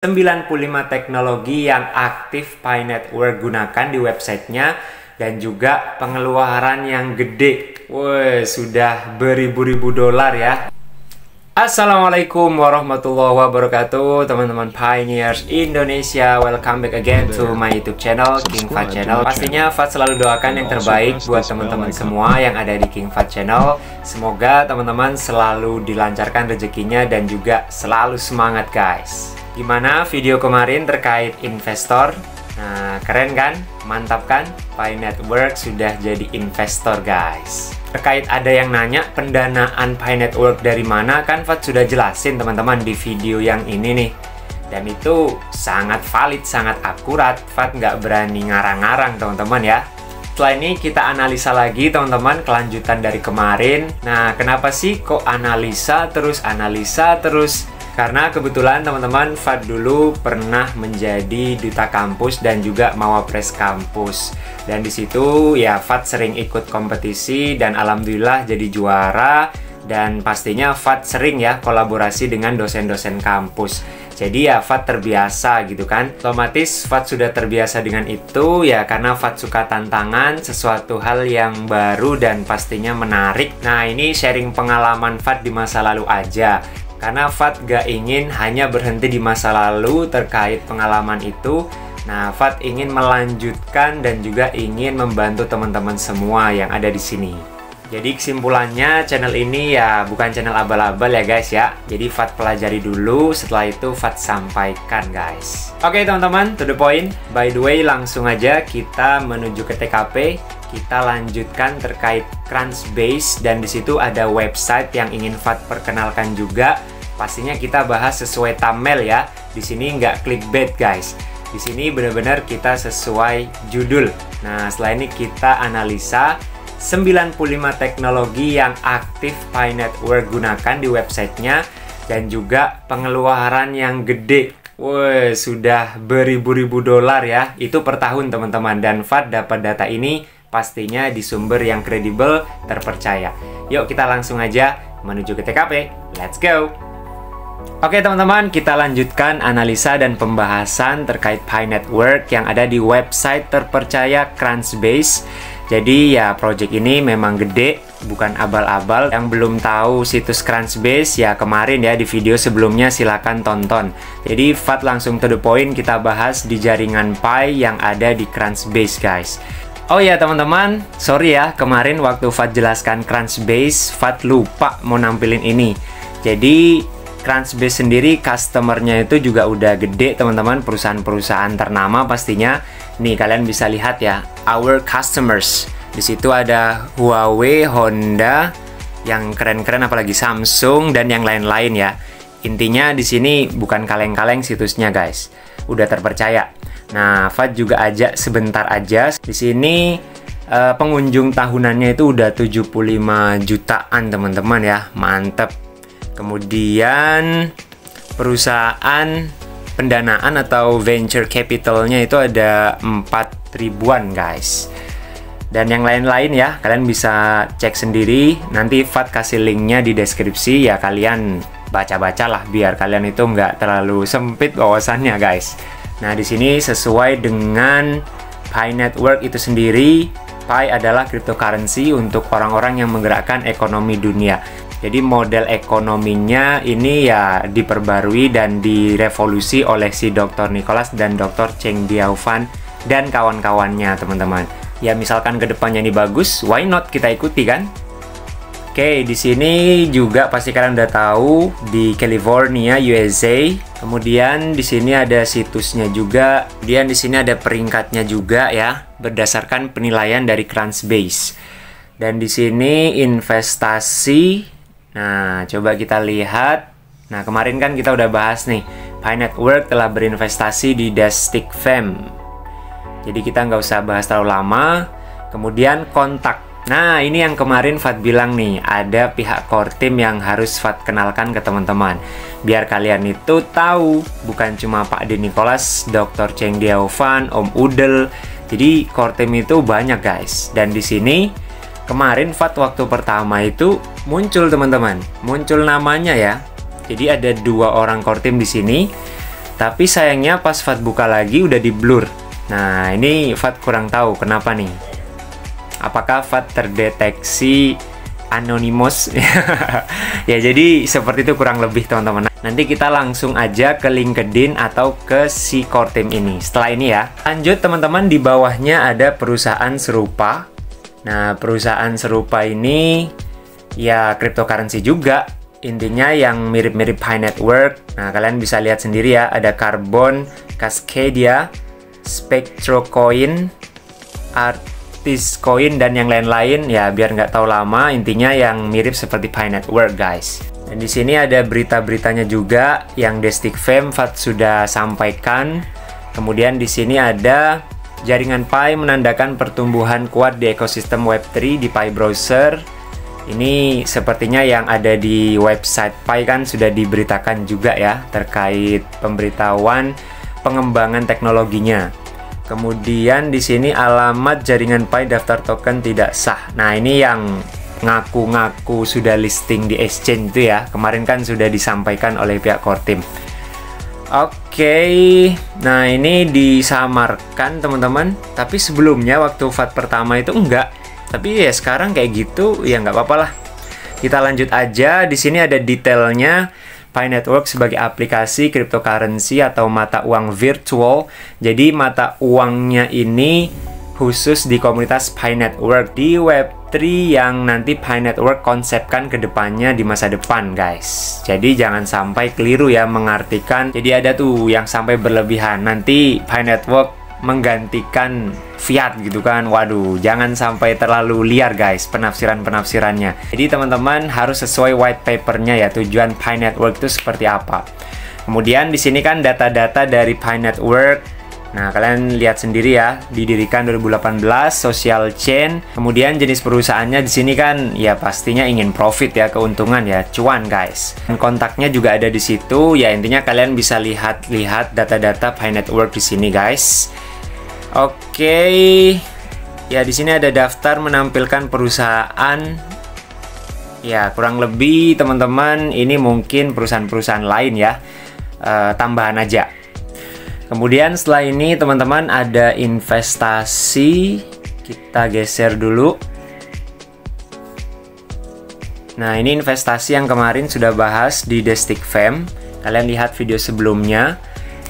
95 teknologi yang aktif Pi Network gunakan di websitenya dan juga pengeluaran yang gede. Woi, sudah beribu-ribu dolar ya. Assalamualaikum warahmatullahi wabarakatuh, teman-teman Pioneers Indonesia. Welcome back again to my YouTube channel, King Fahd Channel. Pastinya Fahd selalu doakan yang terbaik buat teman-teman semua yang ada di King Fahd Channel. Semoga teman-teman selalu dilancarkan rezekinya dan juga selalu semangat, guys. Gimana video kemarin terkait investor? Nah, keren kan? Mantap kan? Pi Network sudah jadi investor, guys. Terkait ada yang nanya pendanaan Pi Network dari mana, kan Fahd sudah jelasin teman-teman di video yang ini nih. Dan itu sangat valid, sangat akurat. Fahd nggak berani ngarang-ngarang teman-teman ya. Setelah ini kita analisa lagi teman-teman, kelanjutan dari kemarin. Nah, kenapa sih kok analisa terus? Karena kebetulan teman-teman Fahd dulu pernah menjadi duta kampus dan juga mawapres kampus. Dan di situ ya Fahd sering ikut kompetisi dan alhamdulillah jadi juara. Dan pastinya Fahd sering ya kolaborasi dengan dosen-dosen kampus. Jadi ya Fahd terbiasa gitu kan. Otomatis Fahd sudah terbiasa dengan itu ya karena Fahd suka tantangan, sesuatu hal yang baru dan pastinya menarik. Nah, ini sharing pengalaman Fahd di masa lalu aja. Karena Fahd gak ingin hanya berhenti di masa lalu terkait pengalaman itu. Nah, Fahd ingin melanjutkan dan juga ingin membantu teman-teman semua yang ada di sini. Jadi kesimpulannya channel ini ya bukan channel abal-abal ya guys ya. Jadi Fahd pelajari dulu, setelah itu Fahd sampaikan guys. Oke teman-teman, to the point. By the way, langsung aja kita menuju ke TKP. Kita lanjutkan terkait Crunchbase dan di situ ada website yang ingin Fahd perkenalkan juga. Pastinya kita bahas sesuai thumbnail ya. Di sini nggak clickbait guys. Di sini benar-benar kita sesuai judul. Nah, setelah ini kita analisa 95 teknologi yang aktif Pi Network gunakan di websitenya dan juga pengeluaran yang gede. Woi, sudah beribu-ribu dolar ya. Itu per tahun teman-teman. Dan Fahd dapat data ini pastinya di sumber yang kredibel, terpercaya. Yuk kita langsung aja menuju ke TKP. Let's go! Oke teman-teman, kita lanjutkan analisa dan pembahasan terkait Pi Network yang ada di website terpercaya Crunchbase. Jadi ya project ini memang gede, bukan abal-abal. Yang belum tahu situs Crunchbase ya kemarin ya di video sebelumnya silakan tonton. Jadi Fahd langsung to the point, kita bahas di jaringan Pi yang ada di Crunchbase guys. Oh ya teman-teman, sorry ya kemarin waktu Fahd jelaskan Crunchbase, Fahd lupa mau nampilin ini. Jadi Crunchbase sendiri customernya itu juga udah gede teman-teman, perusahaan-perusahaan ternama pastinya. Nih kalian bisa lihat ya, our customers. Di situ ada Huawei, Honda, yang keren-keren apalagi Samsung dan yang lain-lain ya. Intinya di sini bukan kaleng-kaleng situsnya guys, udah terpercaya. Nah, Fahd juga ajak sebentar aja. Di sini pengunjung tahunannya itu udah 75 jutaan teman-teman ya, mantep. Kemudian perusahaan pendanaan atau venture capitalnya itu ada 4 ribuan guys. Dan yang lain-lain ya, kalian bisa cek sendiri. Nanti Fahd kasih linknya di deskripsi ya, kalian baca-bacalah biar kalian itu nggak terlalu sempit wawasannya guys. Nah, di sini sesuai dengan Pi Network itu sendiri, Pi adalah cryptocurrency untuk orang-orang yang menggerakkan ekonomi dunia. Jadi model ekonominya ini ya diperbarui dan direvolusi oleh si Dr. Nicholas dan Dr. Cheng Diaofan dan kawan-kawannya teman-teman. Ya misalkan kedepannya ini bagus, why not kita ikuti kan? Oke, di sini juga pasti kalian udah tahu di California, USA. Kemudian di sini ada situsnya juga. Kemudian di sini ada peringkatnya juga ya, berdasarkan penilaian dari Crunchbase. Dan di sini investasi. Nah, coba kita lihat. Nah, kemarin kan kita udah bahas nih, Pi Network telah berinvestasi di Dastic Fam. Jadi kita nggak usah bahas terlalu lama. Kemudian kontak. Nah, ini yang kemarin Fahd bilang nih, ada pihak core team yang harus Fahd kenalkan ke teman-teman. Biar kalian itu tahu, bukan cuma Pak De Nicholas, Dr. Cheng Diaofan, Om Udel. Jadi core team itu banyak guys. Dan di sini kemarin Fahd waktu pertama itu muncul teman-teman, muncul namanya ya. Jadi ada 2 orang core team di sini. Tapi sayangnya pas Fat buka lagi udah di blur. Nah, ini Fat kurang tahu kenapa nih. Apakah Fat terdeteksi anonymous? Ya, jadi seperti itu kurang lebih teman-teman. Nanti kita langsung aja ke LinkedIn atau ke si core team ini. Setelah ini ya. Lanjut teman-teman, di bawahnya ada perusahaan serupa. Nah, perusahaan serupa ini ya cryptocurrency juga. Intinya yang mirip-mirip Pi Network. Nah, kalian bisa lihat sendiri ya, ada Carbon, Cascadia, Spectrocoin, Artiscoin, dan yang lain-lain. Ya, biar nggak tahu lama, intinya yang mirip seperti Pi Network, guys. Dan di sini ada berita-beritanya juga yang DestikFam Fat sudah sampaikan. Kemudian di sini ada jaringan Pi menandakan pertumbuhan kuat di ekosistem Web3 di Pi Browser. Ini sepertinya yang ada di website Pi kan sudah diberitakan juga ya terkait pemberitahuan pengembangan teknologinya. Kemudian di sini alamat jaringan Pi daftar token tidak sah. Nah, ini yang ngaku-ngaku sudah listing di exchange itu ya. Kemarin kan sudah disampaikan oleh pihak core team. Oke, nah ini disamarkan teman-teman. Tapi sebelumnya waktu Fat pertama itu enggak. Tapi ya sekarang kayak gitu ya nggak apa-apa lah. Kita lanjut aja. Di sini ada detailnya. Pi Network sebagai aplikasi cryptocurrency atau mata uang virtual. Jadi mata uangnya ini khusus di komunitas Pi Network di Web3 yang nanti Pi Network konsepkan ke depannya di masa depan, guys. Jadi jangan sampai keliru ya mengartikan. Jadi ada tuh yang sampai berlebihan. Nanti Pi Network menggantikan fiat gitu kan. Waduh, jangan sampai terlalu liar guys penafsiran-penafsirannya. Jadi teman-teman harus sesuai white papernya ya, tujuan Pi Network itu seperti apa. Kemudian di sini kan data-data dari Pi Network. Nah, kalian lihat sendiri ya, didirikan 2018, social chain. Kemudian jenis perusahaannya di sini kan ya pastinya ingin profit ya, keuntungan ya, cuan guys. Dan kontaknya juga ada di situ. Ya intinya kalian bisa lihat data-data Pi Network di sini guys. Oke, ya di sini ada daftar menampilkan perusahaan. Ya kurang lebih teman-teman ini mungkin perusahaan-perusahaan lain ya, tambahan aja. Kemudian setelah ini teman-teman ada investasi. Kita geser dulu. Nah ini investasi yang kemarin sudah bahas di DestikFam. Kalian lihat video sebelumnya.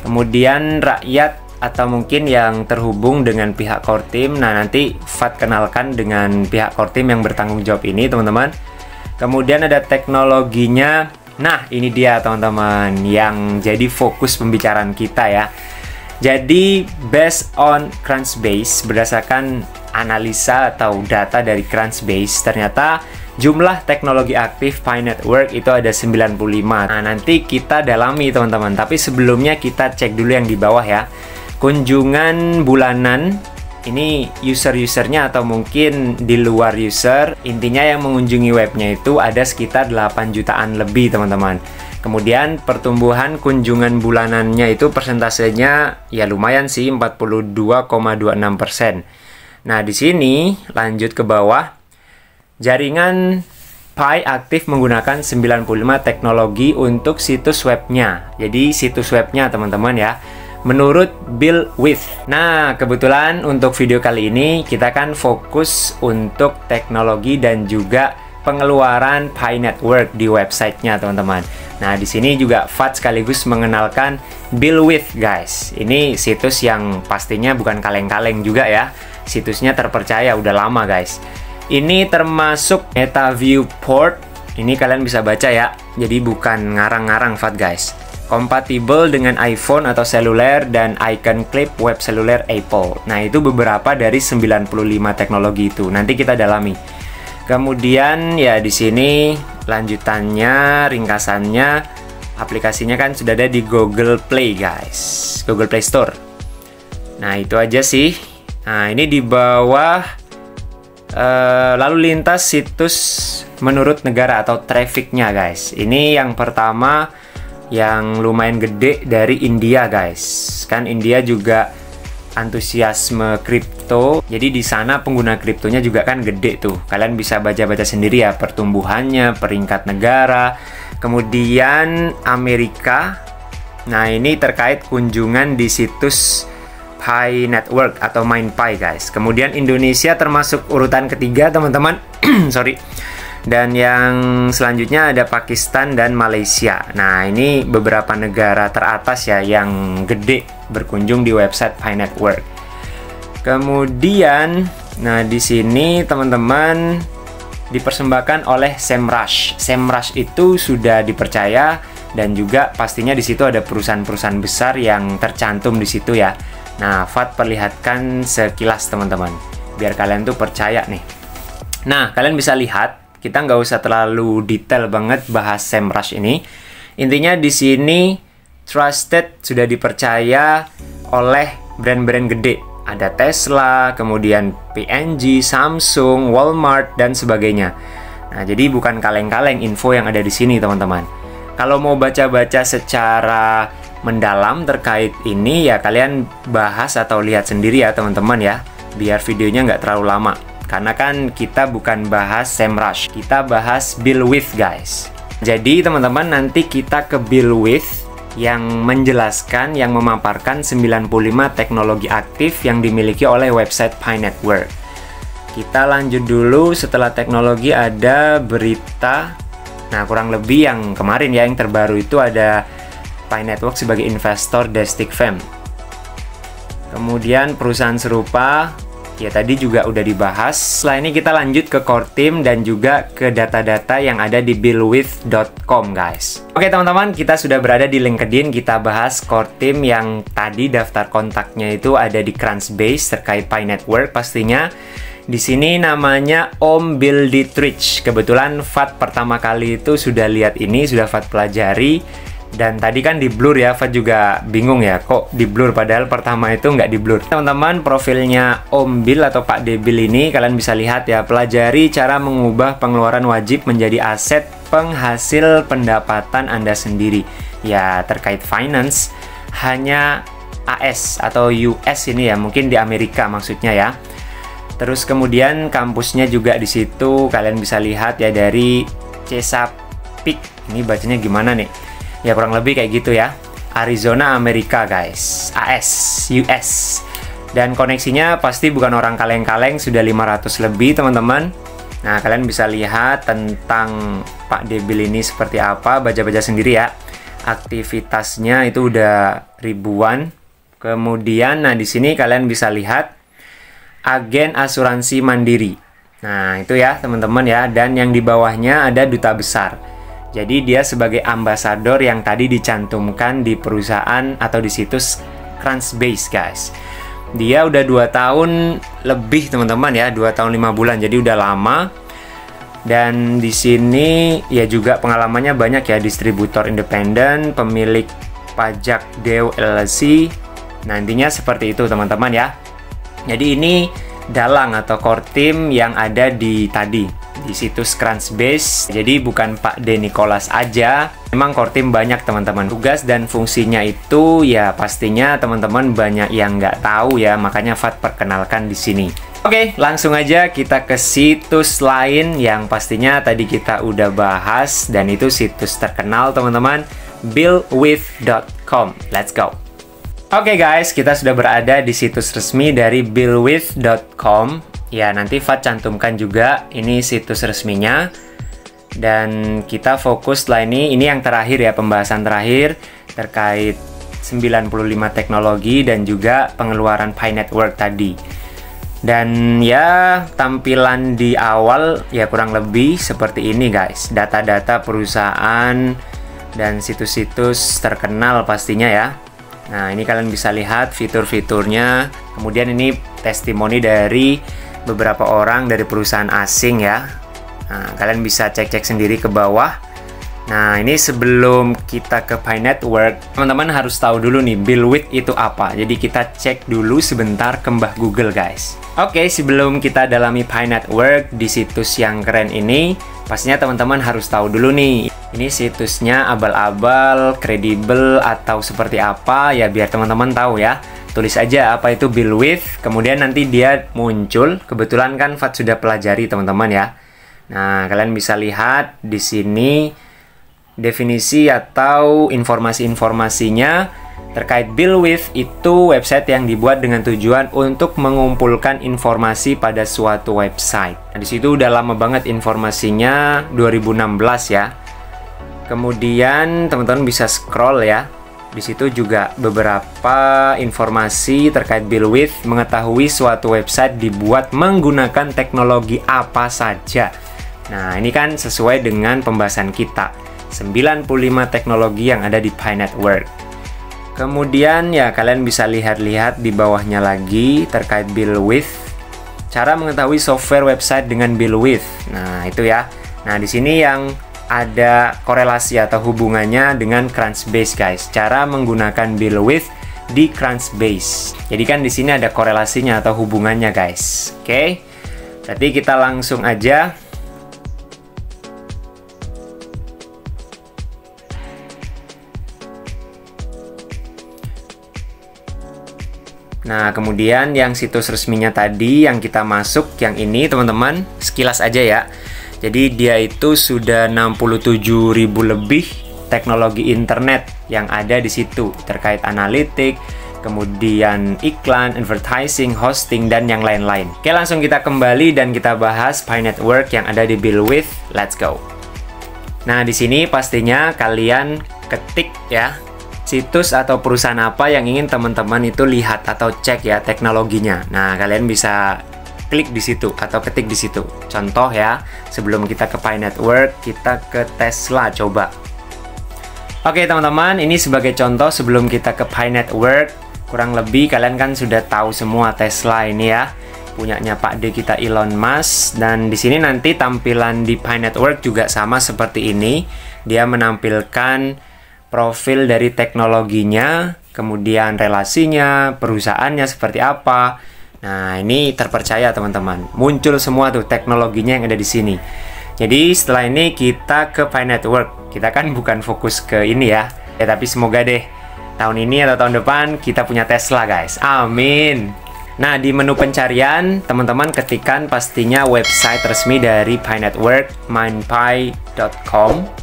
Kemudian rakyat atau mungkin yang terhubung dengan pihak core team. Nah nanti Fat kenalkan dengan pihak core team yang bertanggung jawab ini teman-teman. Kemudian ada teknologinya. Nah ini dia teman-teman yang jadi fokus pembicaraan kita ya. Jadi based on Crunchbase, berdasarkan analisa atau data dari Crunchbase, ternyata jumlah teknologi aktif Pi Network itu ada 95. Nah nanti kita dalami teman-teman. Tapi sebelumnya kita cek dulu yang di bawah ya. Kunjungan bulanan, ini user-usernya atau mungkin di luar user, intinya yang mengunjungi webnya itu ada sekitar 8 jutaan lebih teman-teman. Kemudian pertumbuhan kunjungan bulanannya itu persentasenya ya lumayan sih, 42,26%. Nah di sini lanjut ke bawah, jaringan Pi aktif menggunakan 95 teknologi untuk situs webnya. Jadi situs webnya teman-teman ya, menurut Bill With. Nah, kebetulan untuk video kali ini kita kan fokus untuk teknologi dan juga pengeluaran Pi Network di websitenya, teman-teman. Nah, di sini juga Fat sekaligus mengenalkan Bill With, guys. Ini situs yang pastinya bukan kaleng-kaleng juga ya. Situsnya terpercaya, udah lama, guys. Ini termasuk MetaView Port. Ini kalian bisa baca ya. Jadi bukan ngarang-ngarang, Fat, guys. Kompatibel dengan iPhone atau seluler dan icon clip web seluler Apple. Nah, itu beberapa dari 95 teknologi itu. Nanti kita dalami. Kemudian ya di sini lanjutannya, ringkasannya, aplikasinya kan sudah ada di Google Play, guys. Google Play Store. Nah, itu aja sih. Nah, ini di bawah lalu lintas situs menurut negara atau trafficnya, guys. Ini yang pertama yang lumayan gede dari India, guys. Kan India juga antusiasme kripto. Jadi di sana pengguna kriptonya juga kan gede tuh. Kalian bisa baca-baca sendiri ya pertumbuhannya, peringkat negara. Kemudian Amerika Nah, ini terkait kunjungan di situs Pi Network atau MindPi, guys. Kemudian Indonesia termasuk urutan ketiga, teman-teman. Sorry. Dan yang selanjutnya ada Pakistan dan Malaysia. Nah, ini beberapa negara teratas ya yang gede berkunjung di website Pi Network. Kemudian, nah di sini teman-teman dipersembahkan oleh Semrush. Semrush itu sudah dipercaya dan juga pastinya di situ ada perusahaan-perusahaan besar yang tercantum di situ ya. Nah, Fat perlihatkan sekilas teman-teman, biar kalian tuh percaya nih. Nah, kalian bisa lihat, kita nggak usah terlalu detail banget bahas Semrush ini. Intinya di sini trusted, sudah dipercaya oleh brand-brand gede. Ada Tesla, kemudian P&G, Samsung, Walmart, dan sebagainya. Nah, jadi bukan kaleng-kaleng info yang ada di sini, teman-teman. Kalau mau baca-baca secara mendalam terkait ini, ya kalian bahas atau lihat sendiri ya, teman-teman ya. Biar videonya nggak terlalu lama. Karena kan kita bukan bahas Semrush, kita bahas Buildwith, guys. Jadi, teman-teman, nanti kita ke Buildwith yang menjelaskan, yang memaparkan 95 teknologi aktif yang dimiliki oleh website Pi Network. Kita lanjut dulu. Setelah teknologi ada berita. Nah, kurang lebih yang kemarin ya, yang terbaru itu ada Pi Network sebagai investor Destic Fam. Kemudian perusahaan serupa ya tadi juga udah dibahas. Setelah ini kita lanjut ke core team dan juga ke data-data yang ada di buildwith.com, guys. Oke teman-teman, kita sudah berada di LinkedIn. Kita bahas core team yang tadi daftar kontaknya itu ada di Crunchbase terkait Pi Network pastinya. Di sini namanya Om Bill Dietrich. Kebetulan Fat pertama kali itu sudah lihat ini, sudah Fat pelajari. Dan tadi kan di blur ya, Fat juga bingung ya, kok di blur padahal pertama itu nggak di blur. Teman-teman, profilnya Om Bill atau Pak Debil ini kalian bisa lihat ya, pelajari cara mengubah pengeluaran wajib menjadi aset penghasil pendapatan Anda sendiri. Ya, terkait finance, hanya AS atau US ini ya, mungkin di Amerika maksudnya ya. Terus kemudian kampusnya juga di situ kalian bisa lihat ya, dari Chesapeake. Ini bacanya gimana nih? Ya kurang lebih kayak gitu ya. Arizona, Amerika, guys. AS, US. Dan koneksinya pasti bukan orang kaleng-kaleng, sudah 500 lebih, teman-teman. Nah, kalian bisa lihat tentang Pak Debil ini seperti apa, baca-baca sendiri ya. Aktivitasnya itu udah ribuan. Kemudian, nah di sini kalian bisa lihat agen asuransi mandiri. Nah, itu ya, teman-teman ya. Dan yang di bawahnya ada duta besar. Jadi dia sebagai ambasador yang tadi dicantumkan di perusahaan atau di situs Crunchbase, guys. Dia udah 2 tahun lebih, teman-teman ya, 2 tahun 5 bulan. Jadi udah lama. Dan di sini ya juga pengalamannya banyak ya, distributor independen, pemilik pajak Deo LLC. Nantinya seperti itu, teman-teman ya. Jadi ini dalang atau core team yang ada di situs Crunchbase. Jadi bukan Pak De Nicholas aja, memang core team banyak, teman-teman. Tugas dan fungsinya itu ya pastinya teman-teman banyak yang nggak tahu ya, makanya Fat perkenalkan di sini. Oke, langsung aja kita ke situs lain yang pastinya tadi kita udah bahas, dan itu situs terkenal, teman-teman, buildwith.com. Let's go. Oke guys, kita sudah berada di situs resmi dari buildwith.com. Ya, nanti Fat cantumkan juga ini situs resminya. Dan kita fokus setelah ini yang terakhir ya, pembahasan terakhir terkait 95 teknologi dan juga pengeluaran Pi Network tadi. Dan ya, tampilan di awal ya kurang lebih seperti ini, guys. Data-data perusahaan dan situs-situs terkenal pastinya ya. Nah, ini kalian bisa lihat fitur-fiturnya. Kemudian ini testimoni dari beberapa orang dari perusahaan asing ya. Nah, kalian bisa cek-cek sendiri ke bawah. Nah, ini sebelum kita ke Pi Network, teman-teman harus tahu dulu nih, Buildwith itu apa. Jadi kita cek dulu sebentar ke Mbah Google, guys. Oke, sebelum kita dalami Pi Network di situs yang keren ini, pastinya teman-teman harus tahu dulu nih, ini situsnya abal-abal, kredibel, atau seperti apa ya, biar teman-teman tahu ya. Tulis aja apa itu Buildwith, kemudian nanti dia muncul. Kebetulan kan Fat sudah pelajari, teman-teman ya. Nah, kalian bisa lihat di sini definisi atau informasi-informasinya terkait Build With. Itu website yang dibuat dengan tujuan untuk mengumpulkan informasi pada suatu website. Nah, di situ udah lama banget informasinya, 2016 ya. Kemudian teman-teman bisa scroll ya. Di situ juga beberapa informasi terkait Build With, mengetahui suatu website dibuat menggunakan teknologi apa saja. Nah, ini kan sesuai dengan pembahasan kita. 95 teknologi yang ada di Pi Network. Kemudian ya kalian bisa lihat-lihat di bawahnya lagi terkait Build With. Cara mengetahui software website dengan Build With. Nah, itu ya. Nah, di sini yang ada korelasi atau hubungannya dengan Crunchbase, guys. Cara menggunakan Build With di Crunchbase. Jadi kan di sini ada korelasinya atau hubungannya, guys. Oke. Berarti kita langsung aja. Nah, kemudian yang situs resminya tadi yang kita masuk, yang ini teman-teman, sekilas aja ya. Jadi dia itu sudah 67.000 lebih teknologi internet yang ada di situ terkait analitik, kemudian iklan, advertising, hosting, dan yang lain-lain. Oke, langsung kita kembali dan kita bahas Pi Network yang ada di Build With. Let's go. Nah, di sini pastinya kalian ketik ya situs atau perusahaan apa yang ingin teman-teman itu lihat atau cek ya teknologinya. Nah, kalian bisa klik di situ atau ketik di situ. Contoh ya, sebelum kita ke Pi Network, kita ke Tesla coba. Oke teman-teman, ini sebagai contoh sebelum kita ke Pi Network. Kurang lebih kalian kan sudah tahu semua Tesla ini ya, punyanya Pak D kita Elon Musk. Dan di sini nanti tampilan di Pi Network juga sama seperti ini. Dia menampilkan profil dari teknologinya, kemudian relasinya, perusahaannya seperti apa. Nah, ini terpercaya teman-teman. Muncul semua tuh teknologinya yang ada di sini. Jadi setelah ini kita ke Pi Network. Kita kan bukan fokus ke ini ya. Tapi semoga deh tahun ini atau tahun depan kita punya Tesla, guys. Amin. Nah, di menu pencarian teman-teman ketikkan pastinya website resmi dari Pi Network, mindpi.com.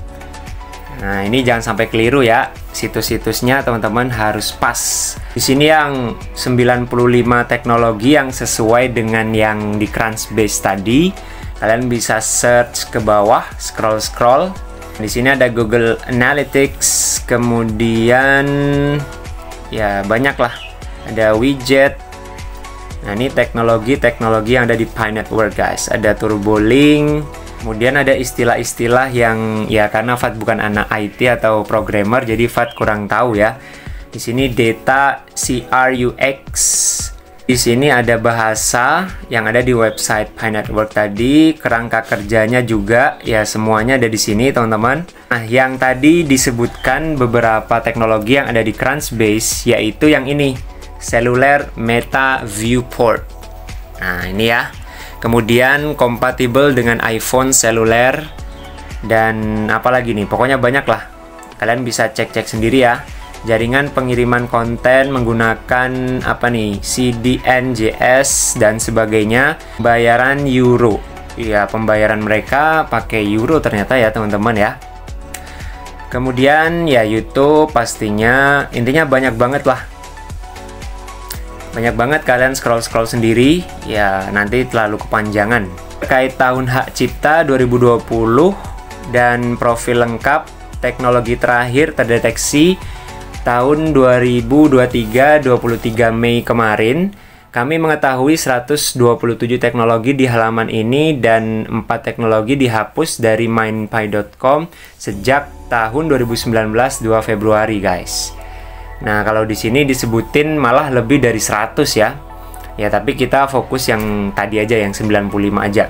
Nah, ini jangan sampai keliru ya. Situs-situsnya teman-teman harus pas. Di sini yang 95 teknologi yang sesuai dengan yang di Crunchbase tadi. Kalian bisa search ke bawah, scroll-scroll. Di sini ada Google Analytics, kemudian ya banyak lah. Ada widget. Nah, ini teknologi-teknologi yang ada di Pi Network, guys. Ada TurboLink. Kemudian ada istilah-istilah yang ya karena Fat bukan anak IT atau programmer, jadi Fat kurang tahu ya. Di sini data CRUX. Di sini ada bahasa yang ada di website Pi Network tadi, kerangka kerjanya juga ya semuanya ada di sini, teman-teman. Nah, yang tadi disebutkan beberapa teknologi yang ada di Crunchbase yaitu yang ini, Cellular Meta Viewport. Nah, ini ya. Kemudian kompatibel dengan iPhone seluler dan apalagi nih, pokoknya banyak lah. Kalian bisa cek-cek sendiri ya. Jaringan pengiriman konten menggunakan apa nih, CDNJS dan sebagainya. Bayaran euro. Iya, pembayaran mereka pakai euro ternyata ya teman-teman ya. Kemudian ya YouTube pastinya, intinya banyak banget lah. Banyak banget, kalian scroll-scroll sendiri, ya nanti terlalu kepanjangan. Terkait tahun hak cipta 2020 dan profil lengkap, teknologi terakhir terdeteksi tahun 2023, 23 Mei kemarin. Kami mengetahui 127 teknologi di halaman ini dan 4 teknologi dihapus dari mindpi.com sejak tahun 2019, 2 Februari, guys. Nah, kalau di sini disebutin malah lebih dari 100 ya. Ya, tapi kita fokus yang tadi aja, yang 95 aja.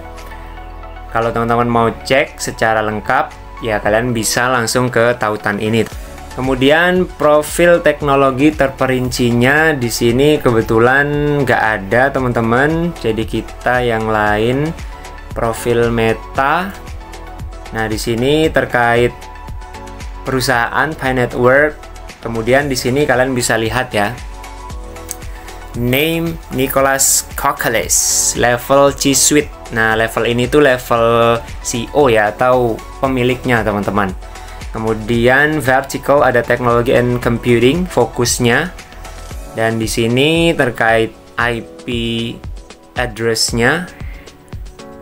Kalau teman-teman mau cek secara lengkap, ya kalian bisa langsung ke tautan ini. Kemudian profil teknologi terperincinya di sini kebetulan nggak ada, teman-teman. Jadi kita yang lain profil Meta. Nah, di sini terkait perusahaan Pi Network. Kemudian di sini kalian bisa lihat ya. Name Nicholas Kokeles, level C-Suite. Nah, level ini tuh level CEO ya atau pemiliknya, teman-teman. Kemudian vertical ada technology and computing fokusnya. Dan di sini terkait IP address-nya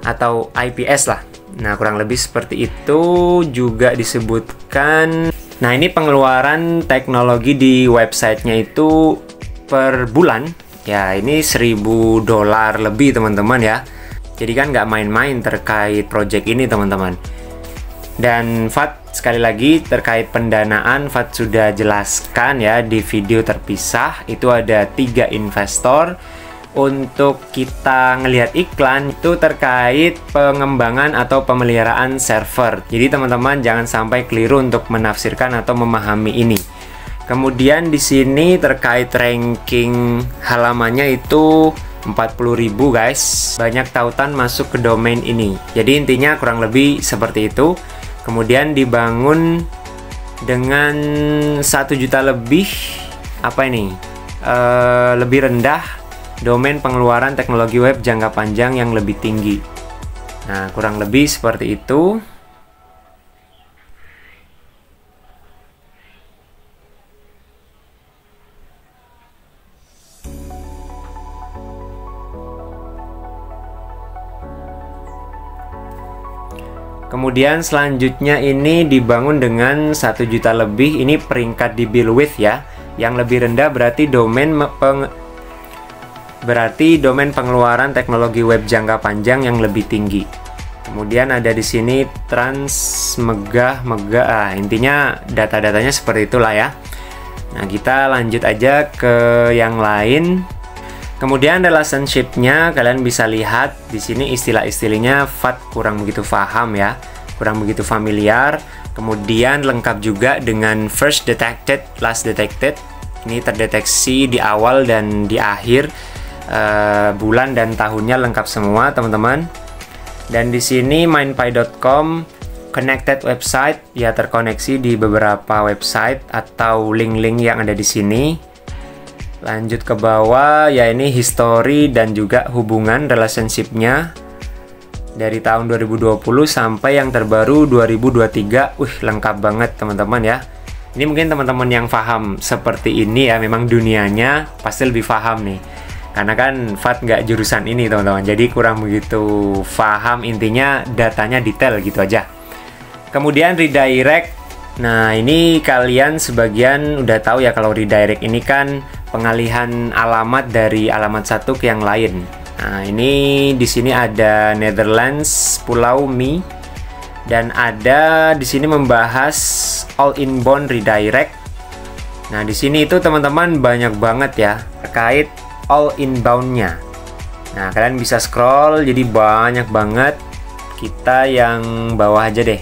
atau IPS lah. Nah, kurang lebih seperti itu juga disebutkan. Nah, ini pengeluaran teknologi di websitenya itu per bulan. Ya, ini $1.000 lebih teman-teman ya. Jadi kan nggak main-main terkait project ini teman-teman. Dan Fat sekali lagi terkait pendanaan, Fat sudah jelaskan ya di video terpisah. Itu ada 3 investor. Untuk kita ngelihat iklan itu terkait pengembangan atau pemeliharaan server. Jadi teman-teman jangan sampai keliru untuk menafsirkan atau memahami ini. Kemudian di sini terkait ranking halamannya itu 40.000 guys. Banyak tautan masuk ke domain ini. Jadi intinya kurang lebih seperti itu. Kemudian dibangun dengan 1 juta lebih lebih rendah domain pengeluaran teknologi web jangka panjang yang lebih tinggi. Nah, kurang lebih seperti itu. Kemudian selanjutnya ini dibangun dengan 1 juta lebih. Ini peringkat di Bullwith ya. Yang lebih rendah berarti domain pengeluaran teknologi web jangka panjang yang lebih tinggi. Kemudian ada di sini Transmega. Intinya data-datanya seperti itulah ya. Nah, kita lanjut aja ke yang lain. Kemudian relationship-nya kalian bisa lihat di sini istilah-istilahnya Fat kurang begitu paham ya, kurang begitu familiar. Kemudian lengkap juga dengan first detected, last detected. Ini terdeteksi di awal dan di akhir. Bulan dan tahunnya lengkap semua teman-teman. Dan di sini mindpy.com connected website ya, terkoneksi di beberapa website atau link-link yang ada di sini. Lanjut ke bawah ya, ini history dan juga hubungan relationship-nya dari tahun 2020 sampai yang terbaru 2023. Lengkap banget teman-teman ya. Ini mungkin teman-teman yang paham seperti ini ya, memang dunianya pasti lebih paham nih. Karena kan Fat nggak jurusan ini teman-teman, jadi kurang begitu paham, intinya datanya detail gitu aja. Kemudian redirect. Nah, ini kalian sebagian udah tahu ya kalau redirect ini kan pengalihan alamat dari alamat satu ke yang lain. Nah, ini di sini ada Netherlands, Pulau Mi, dan ada di sini membahas all inbound redirect. Nah, di sini itu teman-teman banyak banget ya terkait all inbound-nya. Nah, kalian bisa scroll, jadi banyak banget. Kita yang bawah aja deh.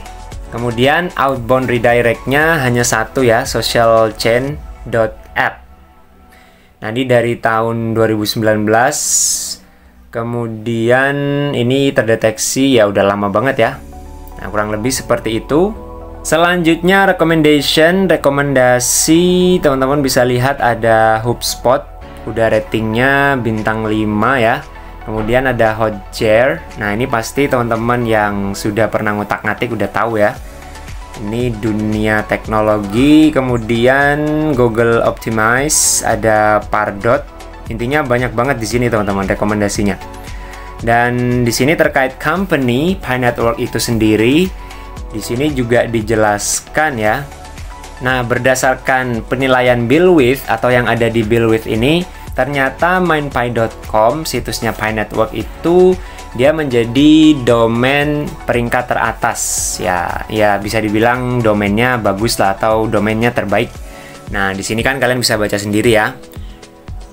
Kemudian outbound redirect-nya hanya satu ya, socialchain.app. Nah, ini dari tahun 2019. Kemudian ini terdeteksi ya udah lama banget ya. Nah, kurang lebih seperti itu. Selanjutnya rekomendasi teman-teman bisa lihat ada HubSpot. Udah ratingnya bintang 5 ya. Kemudian ada Hotjar. Nah, ini pasti teman-teman yang sudah pernah ngutak-ngatik udah tahu ya. Ini dunia teknologi. Kemudian Google Optimize, ada Pardot. Intinya banyak banget di sini teman-teman rekomendasinya. Dan di sini terkait company Pi Network itu sendiri, di sini juga dijelaskan ya. Nah, berdasarkan penilaian Bullwith atau yang ada di Bullwith ini, ternyata mindpy.com, situsnya Pi Network itu dia menjadi domain peringkat teratas ya. Ya bisa dibilang domainnya bagus lah atau domainnya terbaik. Nah, di sini kan kalian bisa baca sendiri ya.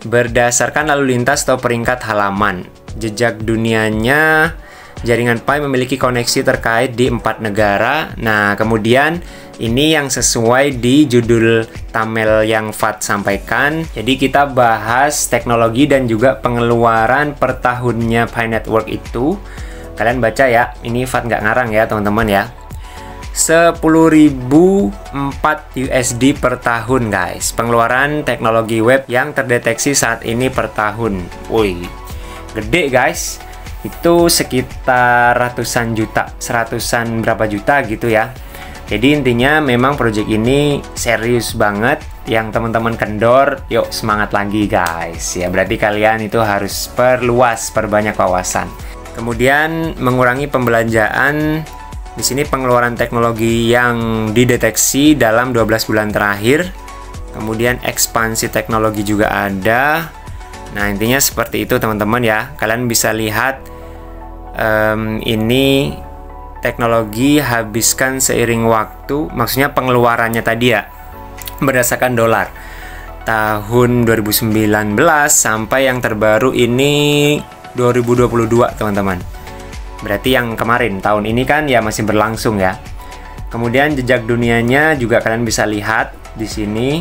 Berdasarkan lalu lintas atau peringkat halaman, jejak dunianya jaringan Pi memiliki koneksi terkait di 4 negara. Nah, kemudian ini yang sesuai di judul thumbnail yang Fat sampaikan. Jadi kita bahas teknologi dan juga pengeluaran per tahunnya Pi Network itu. Kalian baca ya, ini Fat nggak ngarang ya teman-teman ya. 10.004 USD per tahun guys. Pengeluaran teknologi web yang terdeteksi saat ini per tahun. Wih, gede guys. Itu sekitar ratusan juta, seratusan berapa juta gitu ya. Jadi intinya memang project ini serius banget. Yang teman-teman kendor, yuk semangat lagi guys. Ya berarti kalian itu harus perbanyak wawasan. Kemudian mengurangi pembelanjaan. Di sini pengeluaran teknologi yang dideteksi dalam 12 bulan terakhir. Kemudian ekspansi teknologi juga ada. Nah intinya seperti itu teman-teman ya. Kalian bisa lihat ini teknologi habiskan seiring waktu, maksudnya pengeluarannya tadi ya, berdasarkan dolar. Tahun 2019 sampai yang terbaru ini 2022 teman-teman. Berarti yang kemarin, tahun ini kan ya masih berlangsung ya. Kemudian jejak dunianya juga kalian bisa lihat di sini.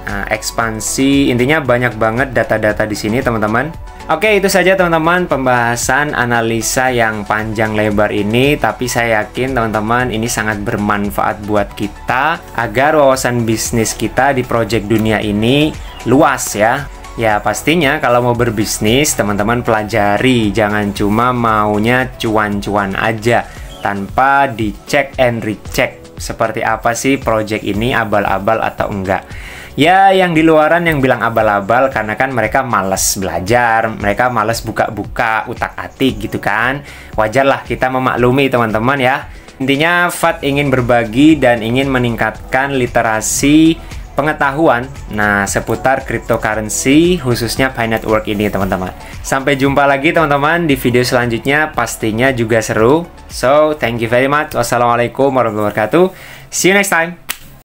Nah, ekspansi, intinya banyak banget data-data di sini teman-teman. Oke, itu saja teman-teman pembahasan analisa yang panjang lebar ini, tapi saya yakin teman-teman ini sangat bermanfaat buat kita agar wawasan bisnis kita di project dunia ini luas ya. Ya pastinya kalau mau berbisnis teman-teman pelajari, jangan cuma maunya cuan-cuan aja tanpa dicek and recheck seperti apa sih project ini, abal-abal atau enggak. Ya yang di luaran yang bilang abal-abal karena kan mereka males belajar, mereka males buka-buka utak-atik gitu kan. Wajarlah kita memaklumi teman-teman ya. Intinya Fat ingin berbagi dan ingin meningkatkan literasi pengetahuan seputar cryptocurrency khususnya Pi Network ini teman-teman. Sampai jumpa lagi teman-teman di video selanjutnya, pastinya juga seru. So thank you very much. Wassalamualaikum warahmatullahi wabarakatuh. See you next time.